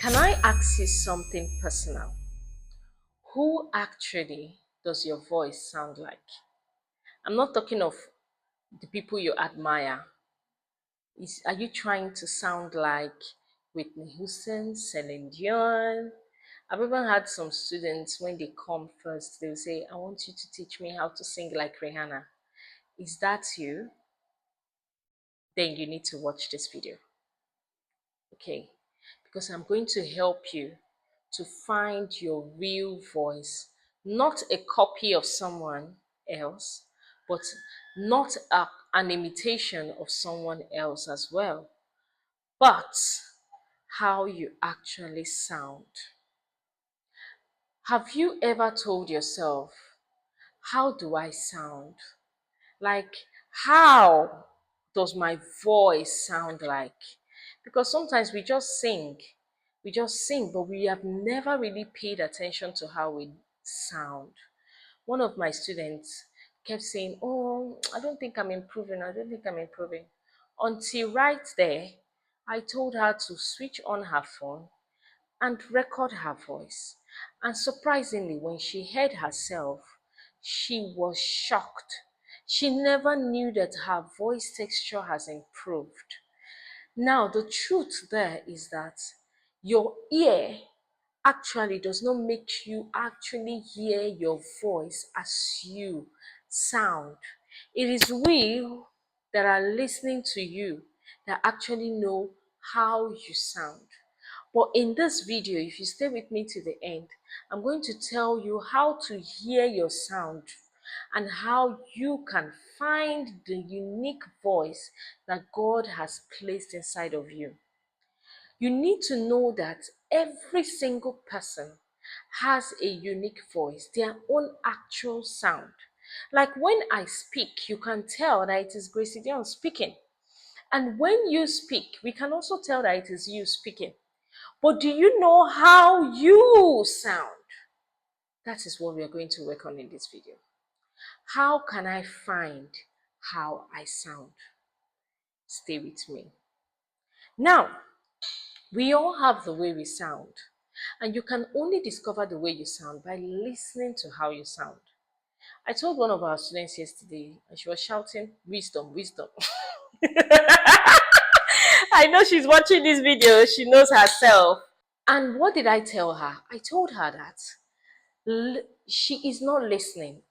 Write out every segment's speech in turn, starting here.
Can I ask you something personal? Who actually does your voice sound like? I'm not talking of the people you admire. Are you trying to sound like Whitney Houston, Celine Dion? I've even had some students when they come first, they'll say, I want you to teach me how to sing like Rihanna. Is that you? Then you need to watch this video. Okay, because I'm going to help you to find your real voice, not a copy of someone else, but not an imitation of someone else as well, but how you actually sound. Have you ever told yourself, how do I sound? Like, how does my voice sound like? Because sometimes we just sing, but we have never really paid attention to how we sound. One of my students kept saying, oh, I don't think I'm improving. I don't think I'm improving. Until right there, I told her to switch on her phone and record her voice. And surprisingly, when she heard herself, she was shocked. She never knew that her voice texture has improved. Now, the truth there is that your ear actually does not make you actually hear your voice as you sound. It is we that are listening to you that actually know how you sound. But in this video, if you stay with me to the end, I'm going to tell you how to hear your sound and how you can find the unique voice that God has placed inside of you. You need to know that every single person has a unique voice, their own actual sound. Like when I speak, you can tell that it is Graciedion speaking. And when you speak, we can also tell that it is you speaking. But do you know how you sound? That is what we are going to work on in this video. How can I find how I sound? Stay with me. Now, we all have the way we sound, and you can only discover the way you sound by listening to how you sound. I told one of our students yesterday, and she was shouting, wisdom, wisdom. I know she's watching this video, she knows herself. And what did I tell her? I told her that she is not listening.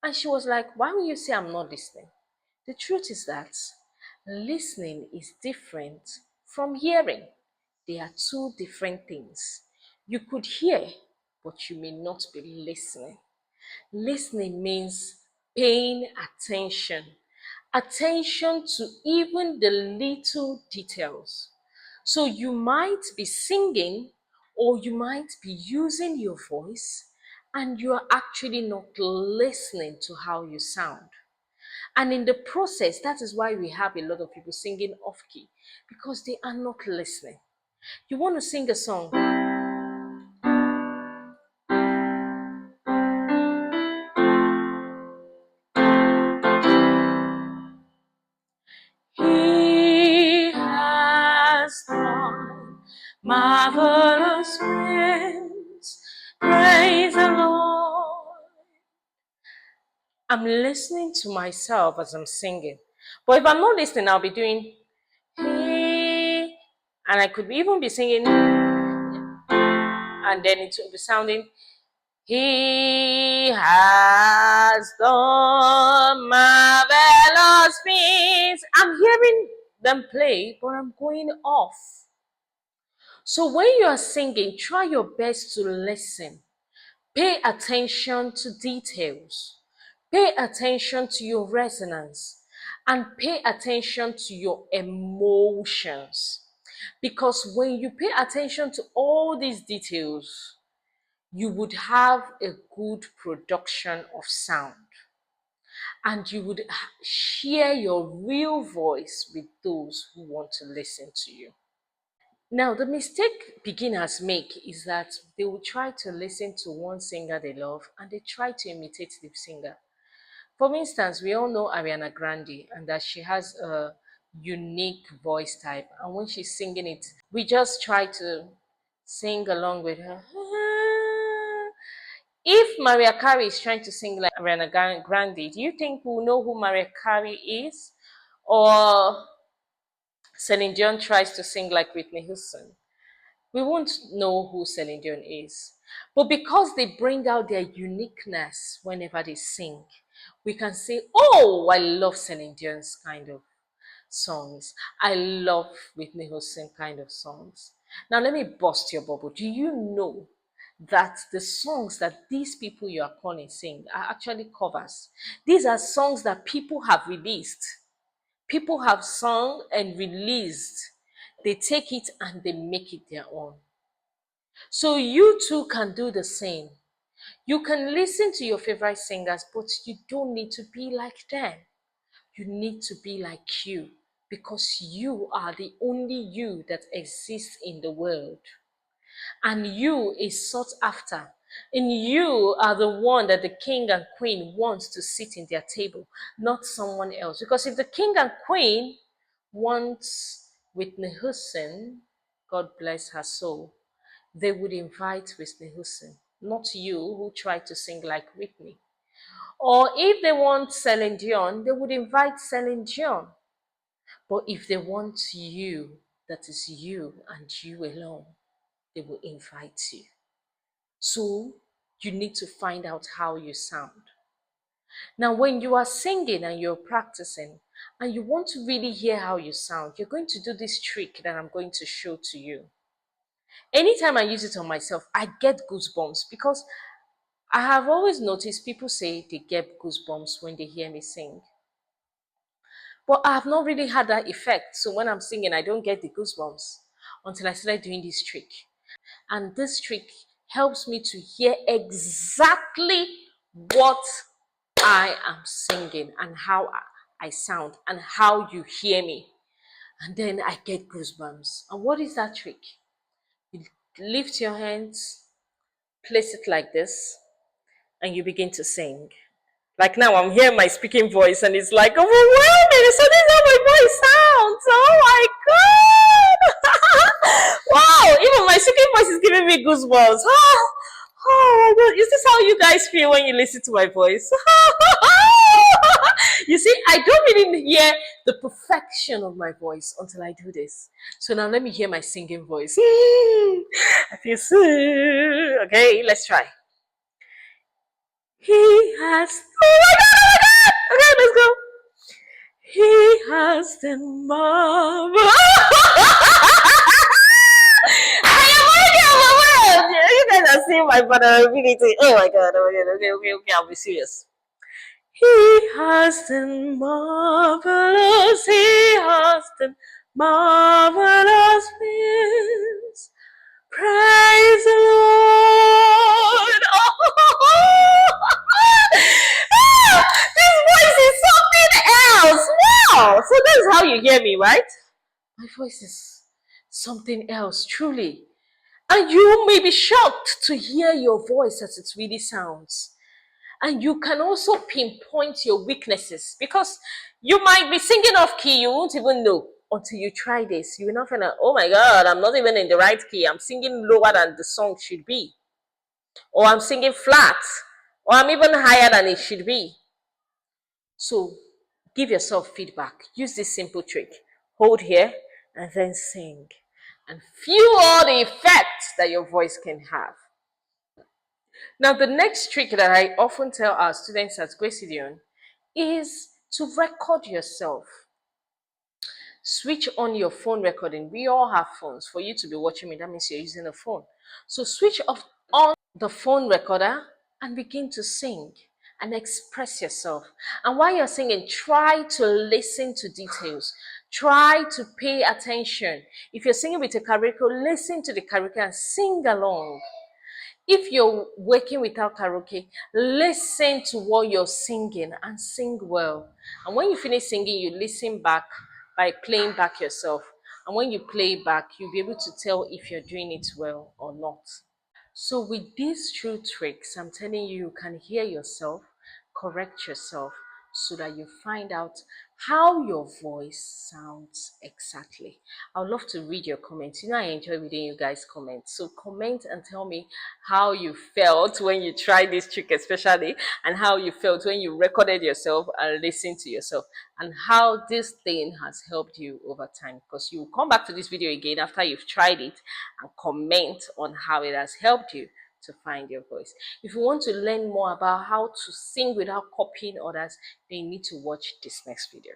And she was like, why will you say I'm not listening? The truth is that listening is different from hearing. They are two different things. You could hear, but you may not be listening. Listening means paying attention, attention to even the little details. So you might be singing or you might be using your voice and you are actually not listening to how you sound. And in the process, that is why we have a lot of people singing off key because they are not listening. You want to sing a song. He has done marvelous things. Praise the Lord. I'm listening to myself as I'm singing. But if I'm not listening, I'll be doing he, and I could even be singing, and then it will be sounding he has done marvelous things. I'm hearing them play, but I'm going off. So when you are singing, try your best to listen. Pay attention to details. Pay attention to your resonance. And pay attention to your emotions. Because when you pay attention to all these details, you would have a good production of sound and you would share your real voice with those who want to listen to you. Now, the mistake beginners make is that they will try to listen to one singer they love and they try to imitate the singer. For instance, we all know Ariana Grande and that she has a unique voice type, and when she's singing it, we just try to Sing along with her. If Mariah Carey is trying to sing like Ariana Grande, do you think we'll know who Mariah Carey is? Or Celine Dion tries to sing like Whitney Houston? We won't know who Celine Dion is. But because they bring out their uniqueness whenever they sing, we can say, oh, I love Celine Dion's kind of songs. I love Whitney Houston kind of songs. Now, let me bust your bubble. Do you know that the songs that these people you are calling sing are actually covers? These are songs that people have released. People have sung and released. They take it and they make it their own. So you too can do the same. You can listen to your favorite singers, but you don't need to be like them. You need to be like you because you are the only you that exists in the world. And you is sought after. And you are the one that the king and queen wants to sit in their table, not someone else. Because if the king and queen wants Whitney Houston, God bless her soul, they would invite Whitney Houston, not you who tried to sing like Whitney. Or if they want Celine Dion, they would invite Celine Dion. But if they want you, that is you and you alone, they will invite you. So you need to find out how you sound. Now, when you are singing and you're practicing and you want to really hear how you sound, you're going to do this trick that I'm going to show to you. Anytime I use it on myself, I get goosebumps because I have always noticed people say they get goosebumps when they hear me sing. But I have not really had that effect. So when I'm singing, I don't get the goosebumps until I started doing this trick. And this trick helps me to hear exactly what I am singing and how I sound and how you hear me. And then I get goosebumps. And what is that trick? You lift your hands, place it like this, and you begin to sing. Like now, I'm hearing my speaking voice, and it's like overwhelming. So this is how my voice sounds. Oh my god! Wow! Even my speaking voice is giving me goosebumps. Oh my god! Is this how you guys feel when you listen to my voice? You see, I don't really hear the perfection of my voice until I do this. So now let me hear my singing voice. I feel so. Okay, let's try. He has. Oh my god! Oh my god! Okay, let's go. He has the marvel. I am already overwhelmed. You guys are seeing my vulnerability. Oh my god! Oh my god! Okay. I'll be serious. He has done marvelous. He has done marvelous things. Praise the Lord. This voice is something else. Wow. So that's how you hear me, right? My voice is something else, truly. And you may be shocked to hear your voice as it really sounds. And you can also pinpoint your weaknesses because you might be singing off key, you won't even know until you try this. You will not find out, oh my God, I'm not even in the right key. I'm singing lower than the song should be. Or I'm singing flat. Or I'm even higher than it should be. So give yourself feedback. Use this simple trick. Hold here and then sing. And feel all the effects that your voice can have. Now, the next trick that I often tell our students at Graciedion is to record yourself. Switch on your phone recording. We all have phones. For you to be watching me, that means you're using a phone. So switch off on the phone recorder and begin to sing and express yourself. And while you're singing, try to listen to details. Try to pay attention. If you're singing with a karaoke, listen to the karaoke and sing along. If you're working without karaoke, listen to what you're singing and sing well. And when you finish singing, you listen back by playing back yourself. And when you play back, you'll be able to tell if you're doing it well or not. So with these true tricks, I'm telling you, you can hear yourself, correct yourself, so that you find out how your voice sounds exactly. I would love to read your comments. I enjoy reading you guys' comments. So comment and tell me how you felt when you tried this trick, especially, and how you felt when you recorded yourself and listened to yourself, and how this thing has helped you over time. Because you will come back to this video again after you've tried it and comment on how it has helped you to find your voice. If you want to learn more about how to sing without copying others, then you need to watch this next video.